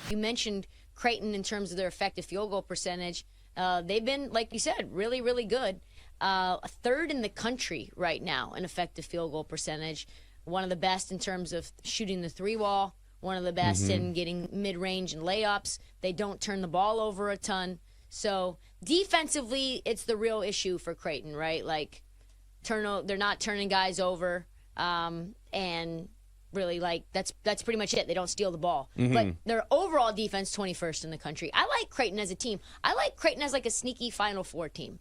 You mentioned Creighton in terms of their effective field goal percentage. They've been, like you said, really, really good. A third in the country right now in effective field goal percentage. One of the best in terms of shooting the three ball. One of the best in getting mid-range and layups. They don't turn the ball over a ton. So defensively, it's the real issue for Creighton, right? Like, they're not turning guys over, and really, like, that's pretty much it. They don't steal the ball. But their overall defense, 21st in the country. I like Creighton as a team. I like Creighton as like a sneaky Final Four team.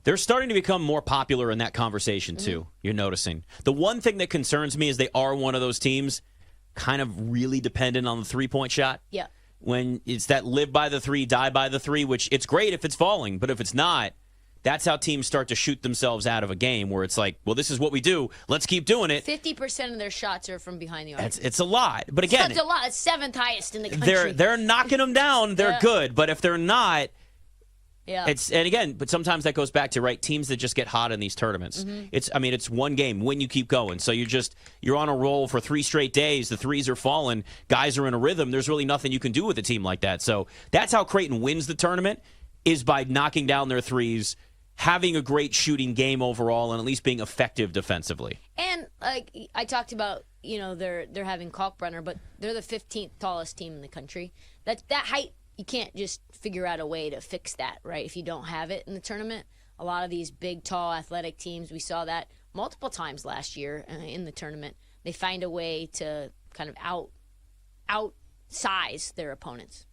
They're starting to become more popular in that conversation, too, you're noticing. The one thing that concerns me is they are one of those teams kind of really dependent on the three-point shot. Yeah. When it's that live by the three, die by the three, which it's great if it's falling, but if it's not, that's how teams start to shoot themselves out of a game where it's like, well, this is what we do. Let's keep doing it. 50% of their shots are from behind the arc. It's a lot. But again, that's a lot. It's seventh highest in the country. They're knocking them down. They're good. But if they're not, but sometimes that goes back to teams that just get hot in these tournaments. It's one game when you keep going. So you're on a roll for 3 straight days. The threes are falling. Guys are in a rhythm. There's really nothing you can do with a team like that. So that's how Creighton wins the tournament, is by knocking down their threes, having a great shooting game overall, and at least being effective defensively. And like I talked about, they're having Kalkbrenner, but they're the 15th tallest team in the country. That height, you can't just figure out a way to fix that, right? If you don't have it in the tournament, a lot of these big, tall, athletic teams, we saw that multiple times last year in the tournament. They find a way to kind of outsize their opponents.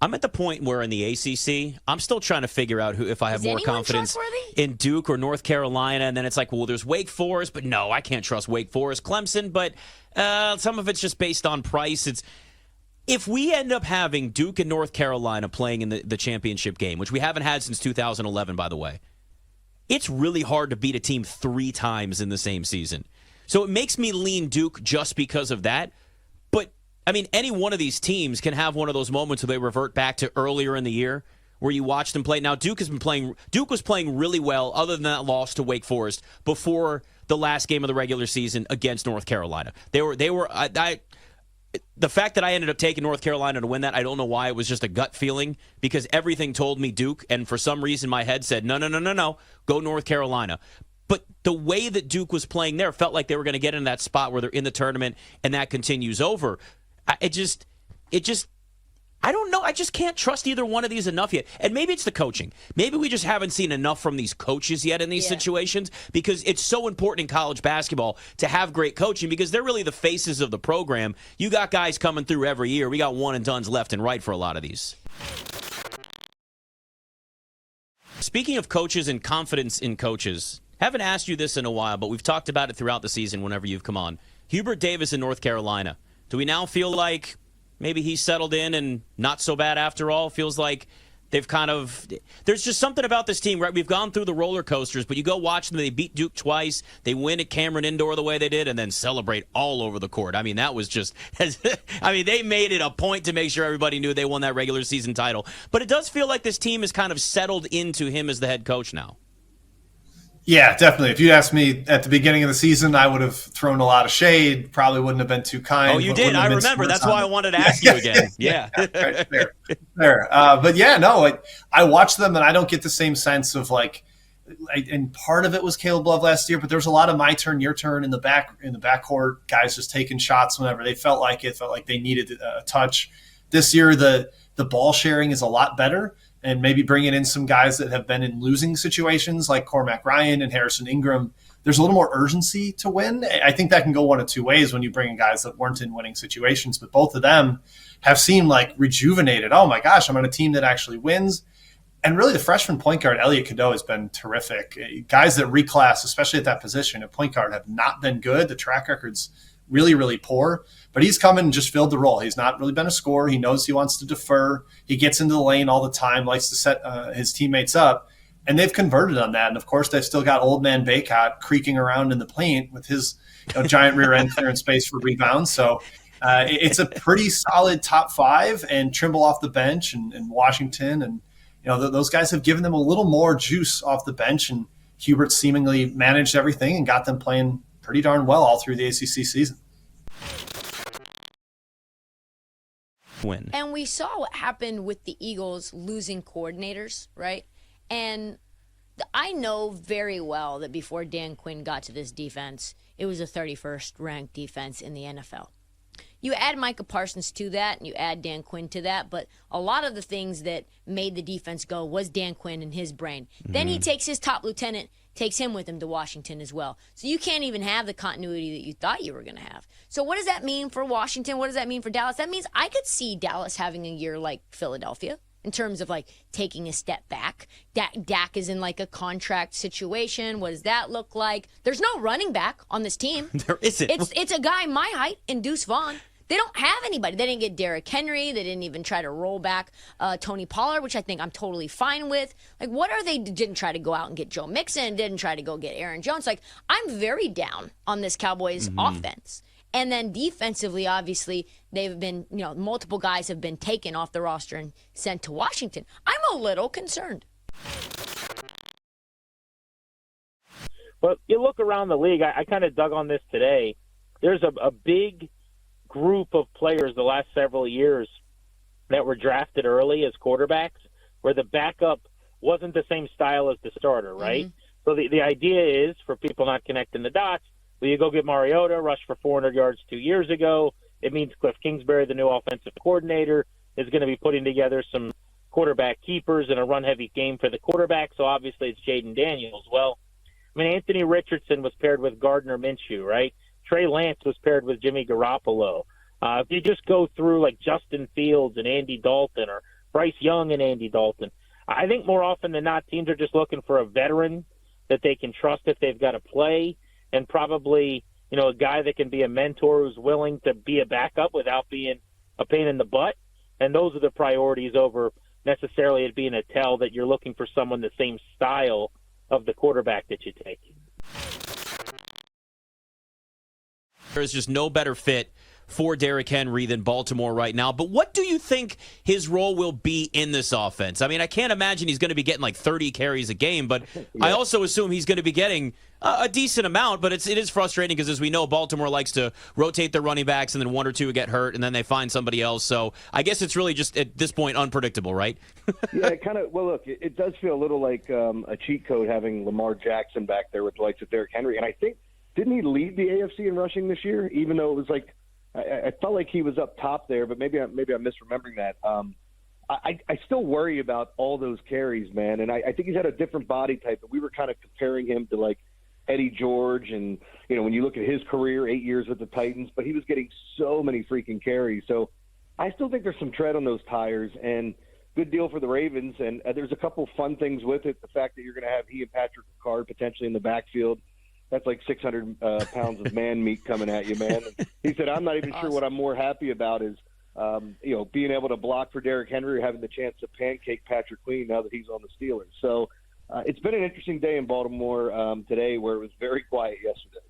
I'm at the point where in the ACC, I'm still trying to figure out if I have more confidence in Duke or North Carolina. And then it's like, well, there's Wake Forest, but no, I can't trust Wake Forest. Clemson, but some of it's just based on price. If we end up having Duke and North Carolina playing in the championship game, which we haven't had since 2011, by the way, it's really hard to beat a team 3 times in the same season. So it makes me lean Duke just because of that. Any one of these teams can have one of those moments where they revert back to earlier in the year where you watch them play. Now, Duke was playing really well other than that loss to Wake Forest before the last game of the regular season against North Carolina. The fact that I ended up taking North Carolina to win that, I don't know why. It was just a gut feeling because everything told me Duke, and for some reason my head said, no, go North Carolina. But the way that Duke was playing there felt like they were going to get in that spot where they're in the tournament and that continues over. I don't know. I just can't trust either one of these enough yet. And maybe it's the coaching. Maybe we just haven't seen enough from these coaches yet in these situations, because it's so important in college basketball to have great coaching because they're really the faces of the program. You got guys coming through every year. We got one and dones left and right for a lot of these. Speaking of coaches and confidence in coaches, haven't asked you this in a while, but we've talked about it throughout the season whenever you've come on. Hubert Davis in North Carolina. Do we now feel like maybe he's settled in and not so bad after all? Feels like they've there's just something about this team, right? We've gone through the roller coasters, but you go watch them. They beat Duke twice. They win at Cameron Indoor the way they did and then celebrate all over the court. That was just, they made it a point to make sure everybody knew they won that regular season title. But it does feel like this team is kind of settled into him as the head coach now. Yeah, definitely. If you asked me at the beginning of the season, I would have thrown a lot of shade. Probably wouldn't have been too kind. Oh, you did. I remember. That's why I wanted to ask you again. Yeah. Right, fair. But yeah, no, I watched them and I don't get the same sense of and part of it was Caleb Love last year, but there was a lot of my turn, your turn in the backcourt, guys just taking shots whenever they felt like they needed a touch. This year, the ball sharing is a lot better. And maybe bringing in some guys that have been in losing situations like Cormac Ryan and Harrison Ingram. There's a little more urgency to win. I think that can go one of two ways when you bring in guys that weren't in winning situations, but both of them have seemed like rejuvenated. Oh my gosh, I'm on a team that actually wins. And really the freshman point guard, Elliot Cadeau, has been terrific. Guys that reclass, especially at that position at point guard, have not been good. The track record's really, really poor. But he's come in and just filled the role. He's not really been a scorer. He knows he wants to defer. He gets into the lane all the time, likes to set his teammates up. And they've converted on that. And, of course, they've still got old man Baycott creaking around in the paint with his giant rear end clearing space for rebounds. So it's a pretty solid top 5. And Trimble off the bench and Washington. And, those guys have given them a little more juice off the bench. And Hubert seemingly managed everything and got them playing pretty darn well all through the ACC season. win. And we saw what happened with the Eagles losing coordinators, right? And I know very well that before Dan Quinn got to this defense, it was a 31st ranked defense in the NFL. You add Micah Parsons to that, and you add Dan Quinn to that, but a lot of the things that made the defense go was Dan Quinn and his brain. Then he takes his top lieutenant, takes him with him to Washington as well. So you can't even have the continuity that you thought you were going to have. So what does that mean for Washington? What does that mean for Dallas? That means I could see Dallas having a year like Philadelphia in terms of like taking a step back. Dak is in like a contract situation. What does that look like? There's no running back on this team. There isn't. It's a guy my height in Deuce Vaughn. They don't have anybody. They didn't get Derrick Henry. They didn't even try to roll back Tony Pollard, which I think I'm totally fine with. Like, what are they? Didn't try to go out and get Joe Mixon. Didn't try to go get Aaron Jones. Like, I'm very down on this Cowboys offense. And then defensively, obviously, they've been, multiple guys have been taken off the roster and sent to Washington. I'm a little concerned. Well, you look around the league, I kind of dug on this today. There's a big group of players the last several years that were drafted early as quarterbacks where the backup wasn't the same style as the starter, right? So the idea is, for people not connecting the dots, well, you go get Mariota, rushed for 400 yards 2 years ago. It means Cliff Kingsbury, the new offensive coordinator, is going to be putting together some quarterback keepers in a run-heavy game for the quarterback, so obviously it's Jaden Daniels. Well, Anthony Richardson was paired with Gardner Minshew, right? Trey Lance was paired with Jimmy Garoppolo. If you just go through like Justin Fields and Andy Dalton or Bryce Young and Andy Dalton, I think more often than not teams are just looking for a veteran that they can trust if they've got to play, and probably, a guy that can be a mentor who's willing to be a backup without being a pain in the butt. And those are the priorities over necessarily it being a tell that you're looking for someone the same style of the quarterback that you take. There's just no better fit for Derrick Henry than Baltimore right now. But what do you think his role will be in this offense? I mean, I can't imagine he's going to be getting like 30 carries a game, but I also assume he's going to be getting a decent amount. But it is frustrating because, as we know, Baltimore likes to rotate their running backs and then one or two get hurt and then they find somebody else. So I guess it's really just at this point unpredictable, right? Yeah, it kind of. Well, look, it does feel a little like a cheat code having Lamar Jackson back there with the likes of Derrick Henry. And I think, didn't he lead the AFC in rushing this year, even though it was like, I felt like he was up top there, but maybe I'm misremembering that. I still worry about all those carries, man, and I think he's had a different body type. But we were kind of comparing him to like Eddie George, and when you look at his career, 8 years with the Titans, but he was getting so many freaking carries. So I still think there's some tread on those tires, and good deal for the Ravens. And there's a couple fun things with it. The fact that you're going to have he and Patrick Ricard potentially in the backfield. That's like 600 pounds of man meat coming at you, man. And he said, I'm not even sure what I'm more happy about is, being able to block for Derrick Henry or having the chance to pancake Patrick Queen now that he's on the Steelers. So it's been an interesting day in Baltimore today where it was very quiet yesterday.